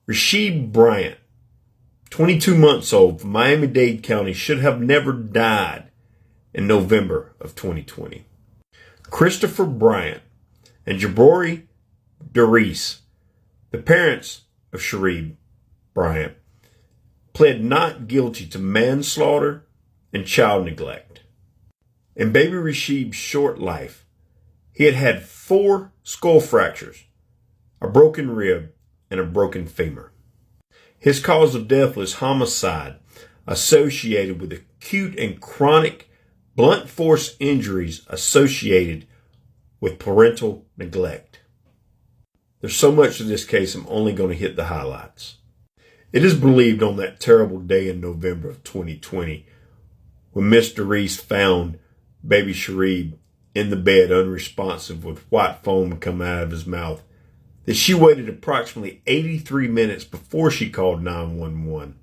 Rashid Bryant, 22 months old from Miami-Dade County, should have never died in November of 2020. Christopher Bryant and Jabori Darice, the parents of Rashid Bryant, pled not guilty to manslaughter and child neglect. In baby Rashid's short life, he had had 4 skull fractures, a broken rib, and a broken femur. His cause of death was homicide associated with acute and chronic blunt force injuries associated with parental neglect. There's so much to this case, I'm only going to hit the highlights. It is believed on that terrible day in November of 2020, when Miss Darice found baby Rashid in the bed unresponsive with white foam coming out of his mouth, that she waited approximately 83 minutes before she called 911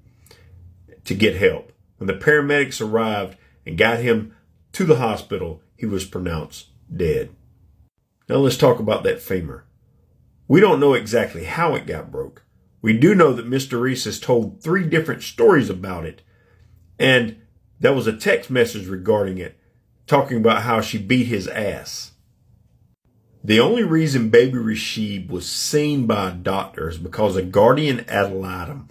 to get help. When the paramedics arrived and got him to the hospital, he was pronounced dead. Now let's talk about that femur. We don't know exactly how it got broke. We do know that Miss Darice has told 3 different stories about it, and there was a text message regarding it, talking about how she beat his ass. The only reason baby Rashid was seen by a doctor is because a guardian ad litem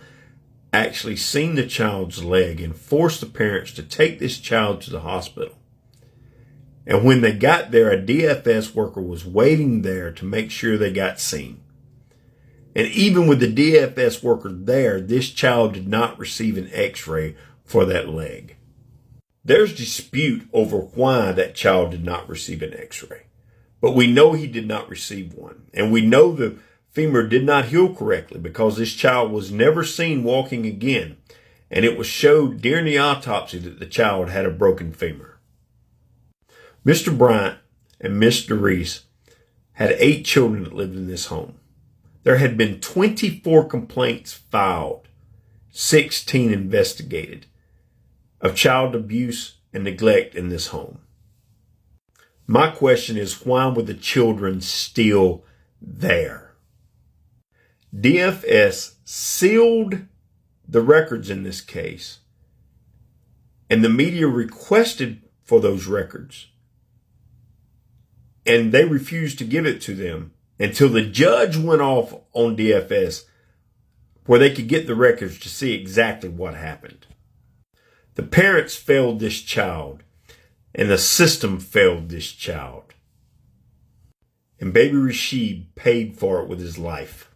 actually seen the child's leg and forced the parents to take this child to the hospital. And when they got there, a DFS worker was waiting there to make sure they got seen. And even with the DFS worker there, this child did not receive an x-ray for that leg. There's dispute over why that child did not receive an x-ray. But we know he did not receive one. And we know the femur did not heal correctly because this child was never seen walking again. And it was showed during the autopsy that the child had a broken femur. Mr. Bryant and Miss Darice had 8 children that lived in this home. There had been 24 complaints filed, 16 investigated, of child abuse and neglect in this home. My question is, why were the children still there? DFS sealed the records in this case, and the media requested for those records, and they refused to give it to them until the judge went off on DFS where they could get the records to see exactly what happened. The parents failed this child, and the system failed this child. And baby Rashid paid for it with his life.